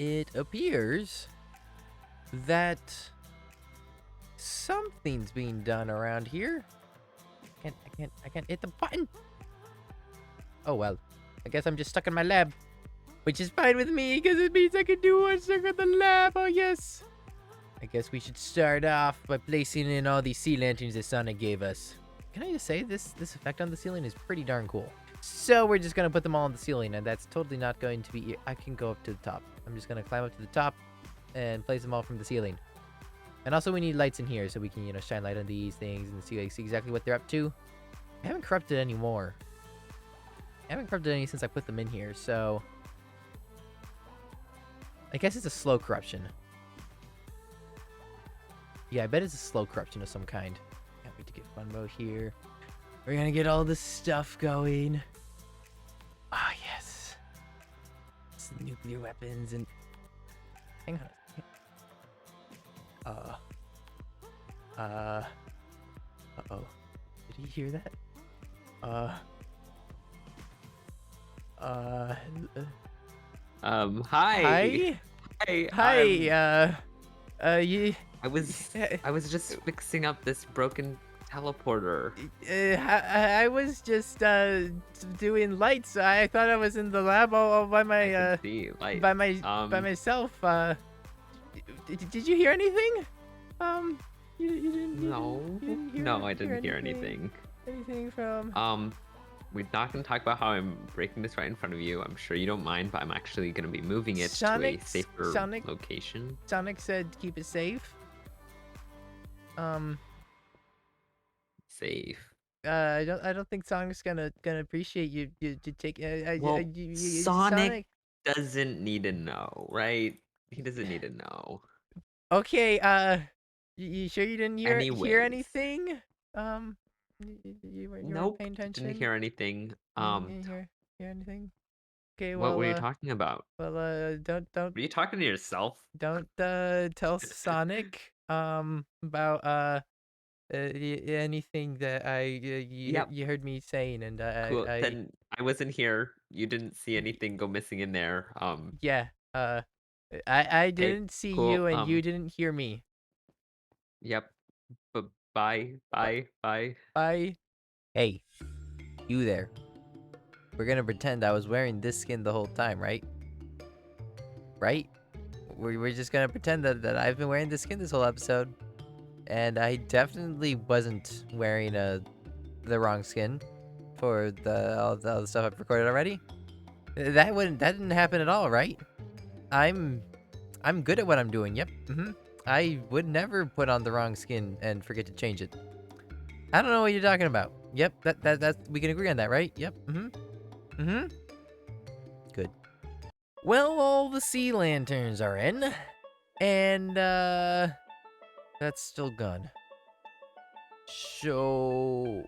it appears that something's being done around here. I can't hit the button. Oh well, I guess I'm just stuck in my lab, which is fine with me because it means I can do one stuck in the lab. Oh yes. I guess we should start off by placing in all these sea lanterns that Sonic gave us. Can I just say this effect on the ceiling is pretty darn cool. So we're just gonna put them all on the ceiling, and that's totally not going to be. I can go up to the top. I'm just gonna climb up to the top and place them all from the ceiling. And also we need lights in here so we can, shine light on these things and see exactly what they're up to. I haven't corrupted any more. I haven't corrupted any since I put them in here, so I guess it's a slow corruption. Yeah, I bet it's a slow corruption of some kind. Can't wait to get FunBo here. We're gonna get all this stuff going. Ah, yes. Some nuclear weapons and... Hang on. Uh-oh. Did he hear that? Hi. Hi. You... I was just fixing up this broken teleporter. I was just doing lights. I thought I was in the lab all by my by myself. Did you hear anything? You didn't. No, I didn't hear anything. Anything from? We're not gonna talk about how I'm breaking this right in front of you. I'm sure you don't mind, but I'm actually gonna be moving it to a safer location. Sonic said keep it safe. Safe. I don't think Sonic's gonna appreciate you take. Sonic doesn't need to know, right? He doesn't need to know. Okay. You sure you didn't hear anything? You weren't paying attention. Didn't hear anything. You didn't hear anything? Okay. What Well. were you talking about? Well. Don't. Were you talking to yourself? Don't tell Sonic about anything that you heard me saying, and Cool. Then I wasn't here. You didn't see anything go missing in there. Yeah. I didn't see cool. you, and you didn't hear me. Yep. But bye. Bye. Hey, you there. We're gonna pretend I was wearing this skin the whole time, right? Right? We're just gonna pretend that I've been wearing this skin this whole episode. And I definitely wasn't wearing the wrong skin for all the stuff I've recorded already. That didn't happen at all, right? I'm good at what I'm doing. Yep. I would never put on the wrong skin and forget to change it. I don't know what you're talking about. Yep. That we can agree on that, right? Yep. Good. Well, all the sea lanterns are in, and that's still gone. So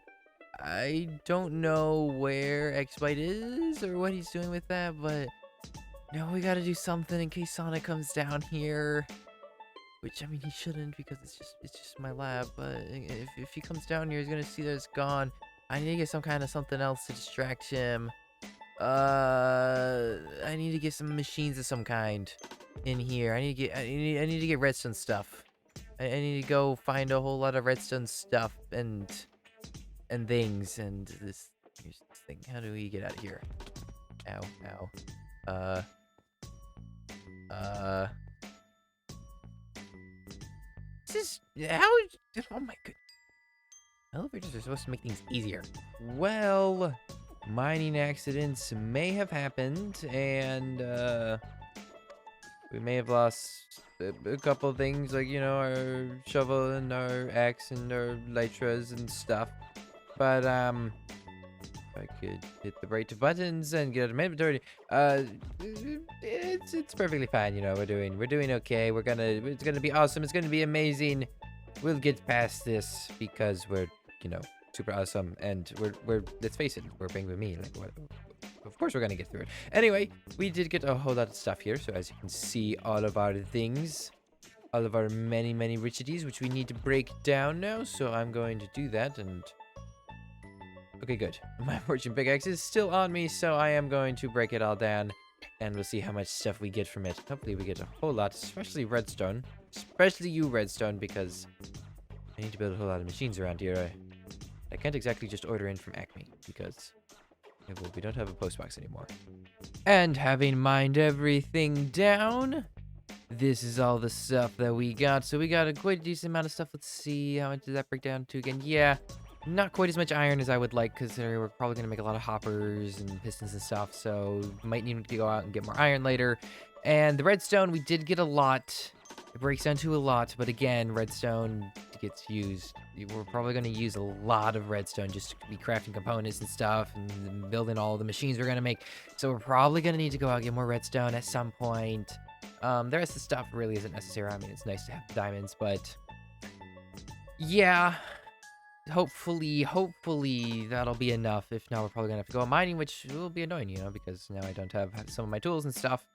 I don't know where Xbite is or what he's doing with that, but no, we gotta do something in case Sonic comes down here. Which, I mean, he shouldn't because it's just my lab. But if he comes down here, he's gonna see that it's gone. I need to get some kind of something else to distract him. I need to get some machines of some kind in here. I need to get redstone stuff. I need to go find a whole lot of redstone stuff and things. And here's this thing. How do we get out of here? Ow. This is oh my god. Elevators are supposed to make things easier. Well, mining accidents may have happened, and we may have lost a couple of things, like, our shovel and our axe and our lytras and stuff. But if I could hit the right buttons and get out of my inventory, it's perfectly fine. We're doing okay. It's gonna be awesome. It's gonna be amazing. We'll get past this because we're super awesome, and we're let's face it, we're Bangboomme. Like, what? Of course we're gonna get through it. Anyway, we did get a whole lot of stuff here. So as you can see, all of our things, all of our many richities, which we need to break down now. So I'm going to do that. And okay, good. My fortune pickaxe is still on me, so I am going to break it all down and we'll see how much stuff we get from it. Hopefully we get a whole lot, especially redstone. Especially you, redstone, because I need to build a whole lot of machines around here. I can't exactly just order in from Acme, because well, we don't have a postbox anymore. And having mined everything down, this is all the stuff that we got. So we got a quite decent amount of stuff. Let's see, how much does that break down to again? Yeah, not quite as much iron as I would like, because we're probably going to make a lot of hoppers and pistons and stuff. So might need to go out and get more iron later. And the redstone, we did get a lot. It breaks down to a lot, but again, redstone gets used. We're probably going to use a lot of redstone just to be crafting components and stuff and building all the machines we're going to make. So we're probably going to need to go out and get more redstone at some point. The rest of the stuff really isn't necessary. I mean, it's nice to have the diamonds, but yeah, hopefully that'll be enough. If not, we're probably going to have to go mining, which will be annoying, you know, because now I don't have some of my tools and stuff.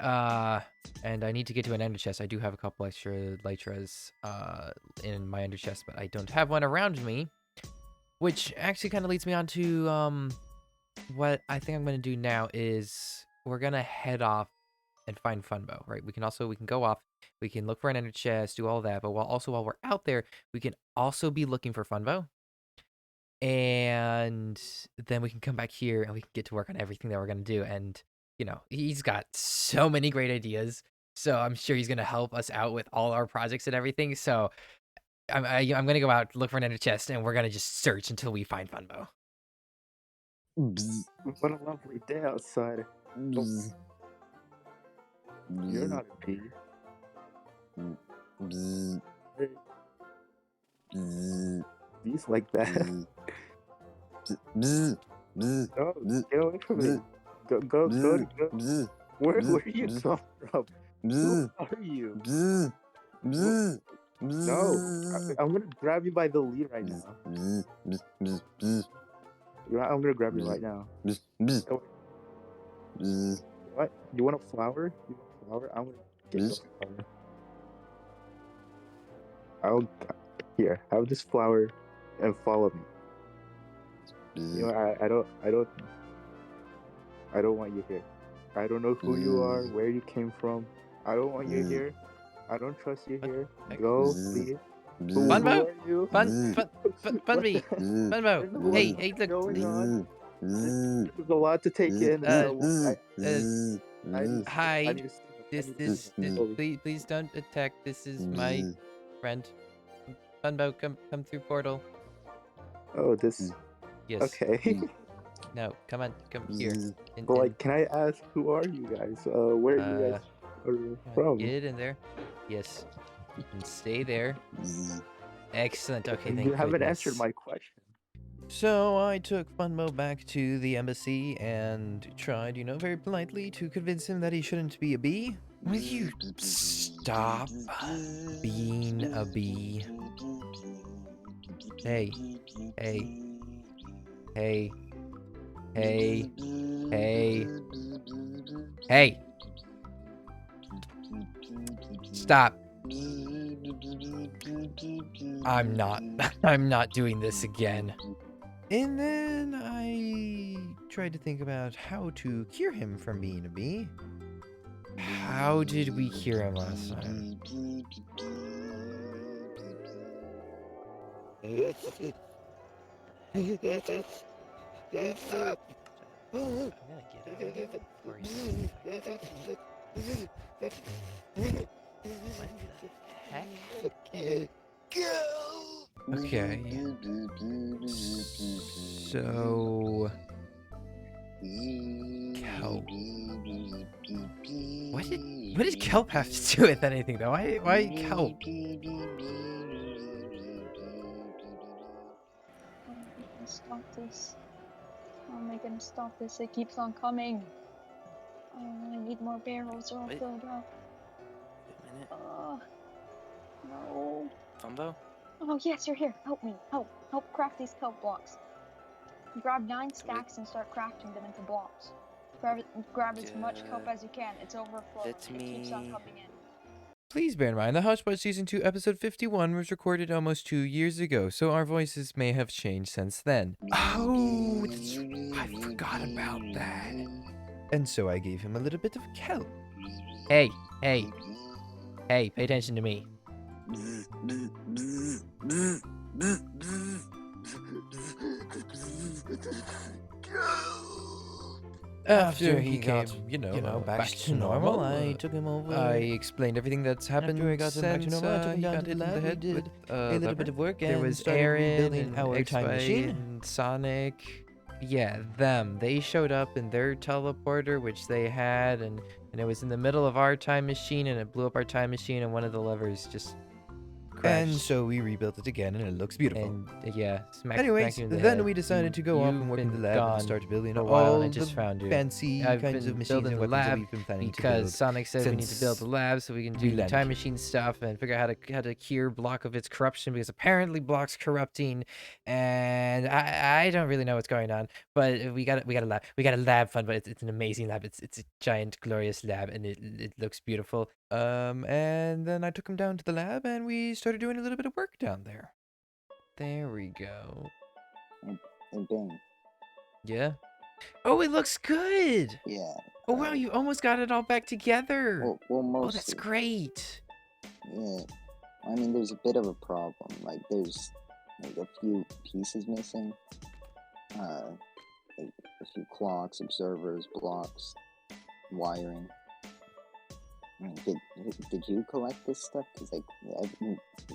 And I need to get to an ender chest. I do have a couple extra elytras in my ender chest, but I don't have one around me, which actually kind of leads me on to what I think I'm going to do now is we're going to head off and find FunBo, right? We can go off, we can look for an ender chest, do all that, but while we're out there, we can also be looking for FunBo, and then we can come back here and we can get to work on everything that we're going to do. And you know, he's got so many great ideas, so I'm sure he's gonna help us out with all our projects and everything. So I'm gonna go out, look for an ender chest, and we're gonna just search until we find FunBo. What a lovely day outside. Oh. You're not a bee. Bees like that. No, get away from me. Go. Where you come from? Who are you? No, I'm gonna grab you by the lead right now. I'm gonna grab you right now. What? You want a flower? I'm gonna get you a flower. Here, have this flower and follow me. You know, I don't want you here. I don't know who you are, where you came from. I don't want you here. I don't trust you here. Go, leave. FunBo? FunBee. FunBo. Hey, look. There's a lot to take in. Hi. This. Please don't attack. This is my friend. FunBo, come through portal. Oh, this. Yes. Okay. No, come on, come here. But like, can I ask, who are you guys? Where are you guys from? Get in there. Yes. You can stay there. Excellent. Okay, thank you. You haven't answered my question. So I took FunBo back to the embassy and tried, you know, very politely to convince him that he shouldn't be a bee. Will you stop being a bee? Hey. Stop. I'm not doing this again. And then I tried to think about how to cure him from being a bee. How did we cure him last time? I'm gonna get out of here before he what the heck? Okay. So kelp. What did kelp have to do with anything though? Why kelp? Stop this. How am I gonna stop this? It keeps on coming. I need more barrels or I'll fill it up. Wait a minute. No. FunBo? Oh yes, you're here. Help me. Help craft these kelp blocks. Grab 9 stacks and start crafting them into blocks. Grab as much kelp as you can. It's overflowing. It keeps on coming in. Please bear in mind, the Hushpod Season 2 Episode 51 was recorded almost 2 years ago, so our voices may have changed since then. Oh, I forgot about that. And so I gave him a little bit of kelp. Hey, hey, hey, pay attention to me. After he came, back to normal, I took him over. I explained everything that's happened since he got hit in the head with a little bit of work. There was Aaron and our time machine and Sonic. Yeah, them. They showed up in their teleporter, which they had, and it was in the middle of our time machine, and it blew up our time machine, and one of the levers just crashed. And so we rebuilt it again, and it looks beautiful. And yeah, anyways, then we decided to go off and work in the lab and start building all the fancy kinds of machines and weapons that we've been planning to build. Because Sonic said we need to build a lab so we can do the time machine stuff and figure out how to cure Block of its corruption, because apparently Block's corrupting, and I don't really know what's going on. But we got a lab. We got a lab fund, but it's an amazing lab. It's a giant, glorious lab, and it looks beautiful. And then I took him down to the lab, and we started doing a little bit of work down there. There we go. And bang. Yeah. Oh, it looks good. Yeah. Oh wow, you almost got it all back together. Well, mostly. Oh, that's great. Yeah. I mean, there's a bit of a problem. Like, there's like a few pieces missing. Like a few clocks, observers, blocks, wiring. I mean, did you collect this stuff? Because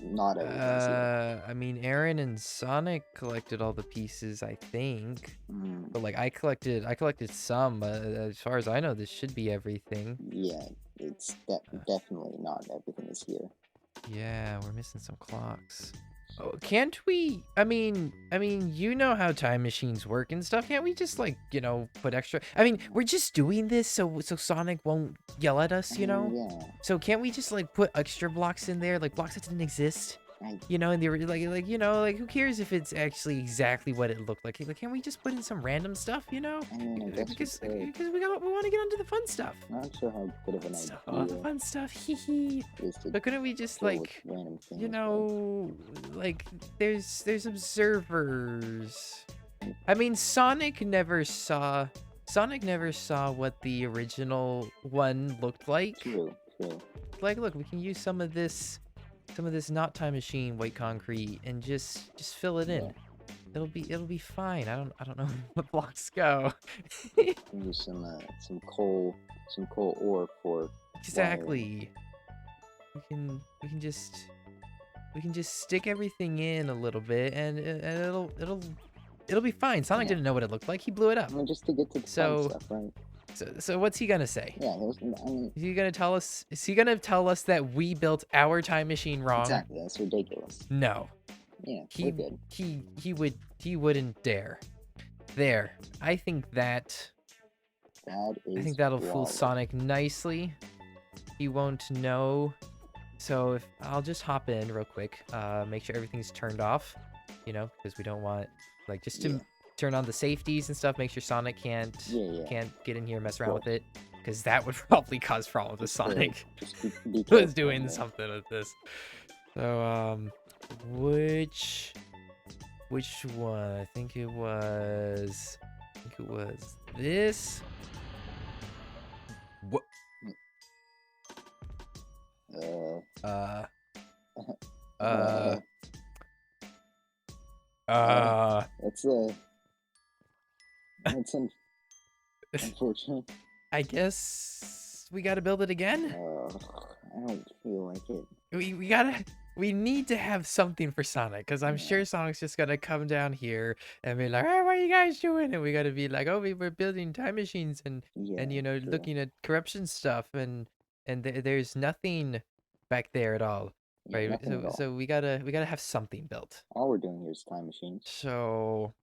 not everything's here. I mean, Aaron and Sonic collected all the pieces, I think. But like, I collected some. As far as I know, this should be everything. Yeah, it's definitely not everything is here. Yeah, we're missing some clocks. Oh, can't we? I mean, you know how time machines work and stuff. Can't we just put extra? I mean, we're just doing this so Sonic won't yell at us, Yeah. So can't we just put extra blocks in there, like blocks that didn't exist? And they were who cares if it's actually exactly what it looked like? Can't we just put in some random stuff, I mean, I guess because we want to get onto the fun stuff. I'm not sure how good of an idea. Oh, the fun stuff, hee. But couldn't we just random things, there's observers. I mean, Sonic never saw what the original one looked like. True. Look, we can use some of this not time machine white concrete and just fill it in. Yeah. It'll be fine. I don't know where the blocks go. Use some coal ore for exactly. Wiring. We can just stick everything in a little bit, and it'll be fine. Sonic didn't know what it looked like. He blew it up. I mean, just to get to the fun stuff, right? So what's he gonna say? Yeah, is he gonna tell us? Is he gonna tell us that we built our time machine wrong? Exactly. That's ridiculous. No. Yeah, we're good. He wouldn't dare. There. I think that'll fool Sonic nicely. He won't know. So if I'll just hop in real quick, make sure everything's turned off, because we don't want just to turn on the safeties and stuff, make sure Sonic can't get in here and mess around with it, because that would probably cause problems with Sonic. Be was doing something with this. So which one? I think it was this. What? That's unfortunate. I guess we gotta build it again. I don't feel like it. We need to have something for Sonic, because I'm sure Sonic's just gonna come down here and be like, "Oh, what are you guys doing?" And we gotta be like, "Oh, we're building time machines and true. Looking at corruption stuff, and there's nothing back there at all." Right, so we gotta have something built. All we're doing here is time machines. So,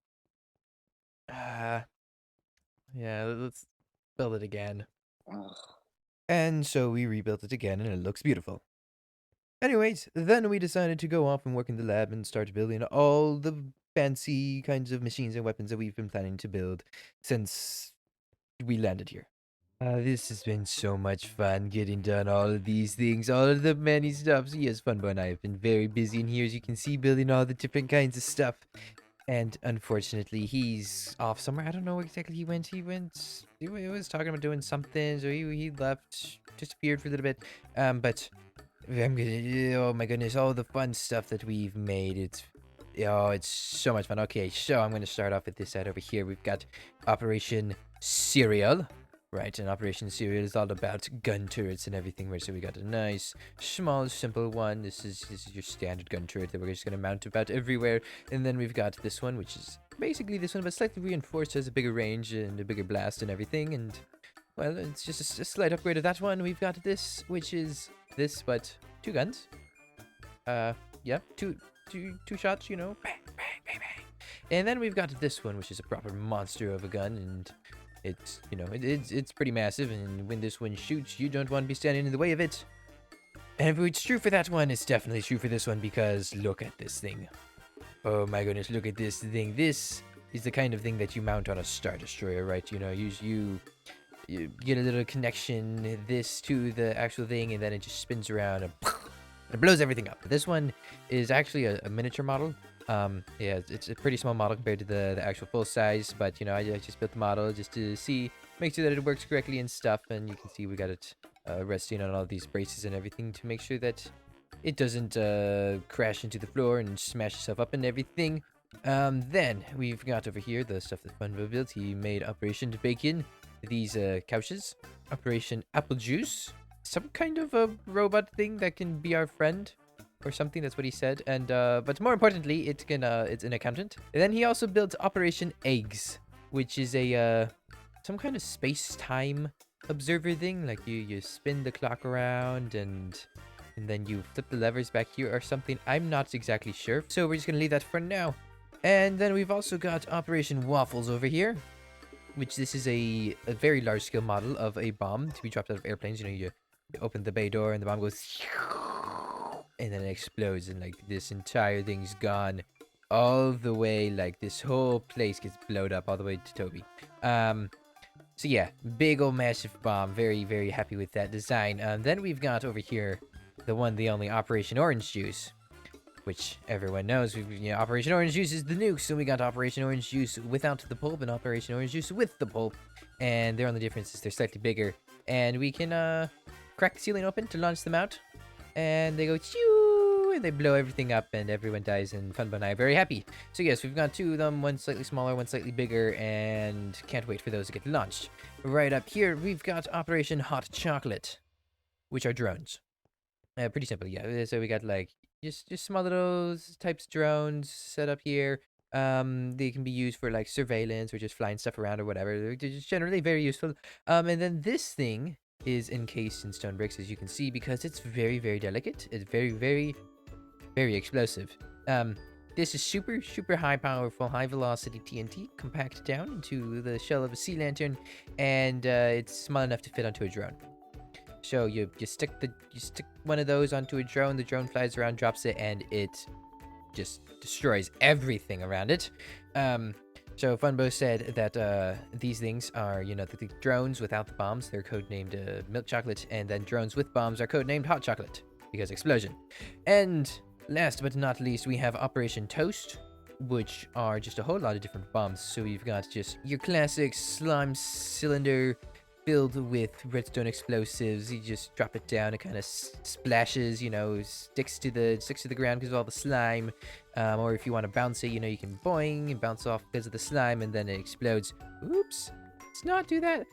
yeah, let's build it again. And so we rebuilt it again, and it looks beautiful. Anyways, then we decided to go off and work in the lab and start building all the fancy kinds of machines and weapons that we've been planning to build since we landed here. This has been so much fun getting done all of these things, all of the many stuff. So yes, FunBo and I have been very busy in here, as you can see, building all the different kinds of stuff. And unfortunately, he's off somewhere. I don't know where exactly he went. He was talking about doing something, so he left, disappeared for a little bit. But I'm gonna, oh my goodness, all the fun stuff that we've made. It's so much fun. Okay, so I'm gonna start off with this side over here. We've got Operation Serial. Right, and Operation Serial is all about gun turrets and everything. Right, so we got a nice, small, simple one. This is your standard gun turret that we're just gonna mount about everywhere. And then we've got this one, which is basically this one, but slightly reinforced, has a bigger range and a bigger blast and everything. And well, it's just a slight upgrade of that one. We've got this, which is this, but 2 guns. Yeah, two shots. You know, bang, bang, bang, bang. And then we've got this one, which is a proper monster of a gun, and it's, you know, it's pretty massive, and when this one shoots, you don't want to be standing in the way of it. And if it's true for that one, it's definitely true for this one, because look at this thing. Oh my goodness, look at this thing. This is the kind of thing that you mount on a Star Destroyer, right? You know, you get a little connection, this to the actual thing, and then it just spins around and it blows everything up. This one is actually a miniature model. Yeah, it's a pretty small model compared to the actual full size, but you know, I just built the model just to make sure that it works correctly and stuff. And you can see we got it resting on all these braces and everything to make sure that it doesn't crash into the floor and smash itself up and everything. Then we've got over here the stuff that FunBo built. He made Operation to bake in these couches, Operation Apple Juice, some kind of a robot thing that can be our friend or something. That's what he said. And but more importantly, it's an accountant. And then he also built Operation Eggs, which is a some kind of space-time observer thing. Like you spin the clock around and then you flip the levers back here or something. I'm not exactly sure, so we're just gonna leave that for now. And then we've also got Operation Waffles over here, which this is a very large-scale model of a bomb to be dropped out of airplanes. You know, you open the bay door and the bomb goes, and then it explodes, and like this entire thing's gone all the way. Like this whole place gets blown up all the way to Toby. So yeah, big old massive bomb. Very, very happy with that design. Then we've got over here the one, the only Operation Orange Juice, which everyone knows. Operation Orange Juice is the nuke, so we got Operation Orange Juice without the pulp and Operation Orange Juice with the pulp. And their only difference is they're slightly bigger. And we can crack the ceiling open to launch them out. And they go choo, and they blow everything up, and everyone dies, and FunBo and I are very happy. So yes, we've got 2 of them, one slightly smaller, one slightly bigger, and can't wait for those to get launched. Right up here, we've got Operation Hot Chocolate, which are drones. Pretty simple, yeah. So we got like just small little types of drones set up here. They can be used for like surveillance or just flying stuff around or whatever. They're just generally very useful. And then this thing is encased in stone bricks, as you can see, because it's very, very delicate. It's very, very, very explosive. This is super, super high powerful, high velocity TNT compacted down into the shell of a sea lantern, and it's small enough to fit onto a drone. So you stick one of those onto a drone, the drone flies around, drops it, and it just destroys everything around it. So FunBo said that these things are, you know, the drones without the bombs, they're codenamed Milk Chocolate, and then drones with bombs are codenamed Hot Chocolate, because explosion. And last but not least, we have Operation Toast, which are just a whole lot of different bombs. So you've got just your classic slime cylinder filled with redstone explosives. You just drop it down, it kind of splashes, you know, sticks to the ground because of all the slime. Or if you want to bounce it, you know, you can boing and bounce off because of the slime, and then it explodes. Oops, let's not do that.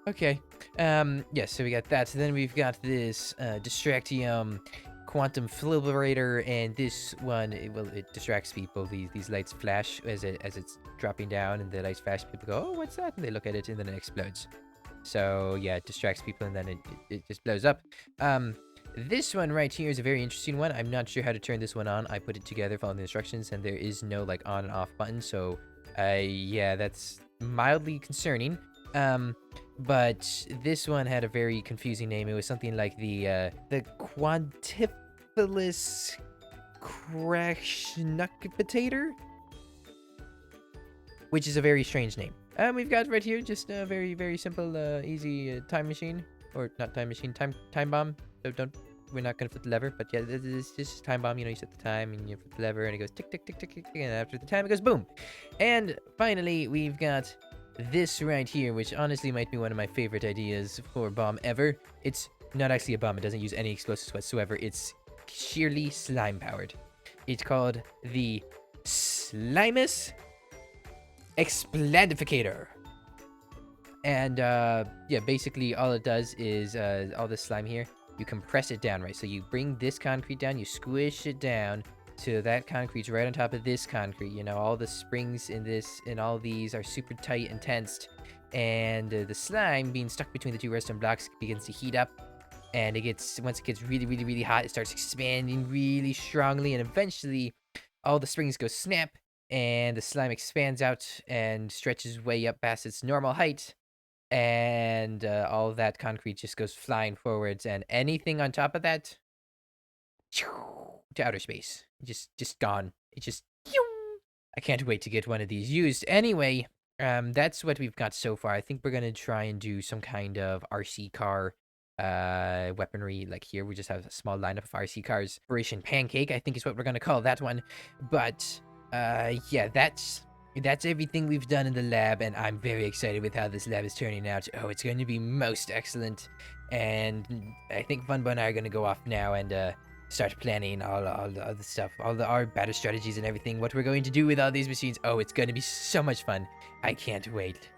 Okay. Yes, so we got that. So then we've got this Distractium Quantum Fliberator, and this one, it distracts people. These lights flash as it's dropping down, and the lights flash. People go, oh, what's that? And they look at it, and then it explodes. So yeah, it distracts people, and then it just blows up. This one right here is a very interesting one. I'm not sure how to turn this one on. I put it together following the instructions, and there is no like on and off button. So yeah, that's mildly concerning. But this one had a very confusing name. It was something like the Quantiphilus Crashnuckipitator, which is a very strange name. We've got right here just a very, very simple, easy time machine, or not time machine, time bomb. So don't we're not gonna flip the lever, but yeah, this is just time bomb. You know, you set the time and you flip the lever and it goes tick, tick, tick, tick, tick, tick, and after the time it goes boom. And finally, we've got this right here, which honestly might be one of my favorite ideas for a bomb ever. It's not actually a bomb. It doesn't use any explosives whatsoever. It's sheerly slime powered. It's called the Slimus Explandificator. And yeah, basically all it does is all this slime here, you compress it down, right? So you bring this concrete down, you squish it down so that concrete's right on top of this concrete. You know, all the springs in this and all these are super tight and tensed, and the slime being stuck between the two redstone blocks begins to heat up, and once it gets really, really, really hot, it starts expanding really strongly, and eventually all the springs go snap and the slime expands out and stretches way up past its normal height. And all of that concrete just goes flying forwards, and anything on top of that, to outer space. Just gone. It just, I can't wait to get one of these used. Anyway, that's what we've got so far. I think we're gonna try and do some kind of RC car weaponry. Like here, we just have a small lineup of RC cars. Operation Pancake, I think is what we're gonna call that one. But yeah, that's everything we've done in the lab, and I'm very excited with how this lab is turning out. Oh, it's going to be most excellent, and I think FunBo and I are going to go off now and start planning all the other stuff, our battle strategies and everything, what we're going to do with all these machines. Oh, it's going to be so much fun. I can't wait.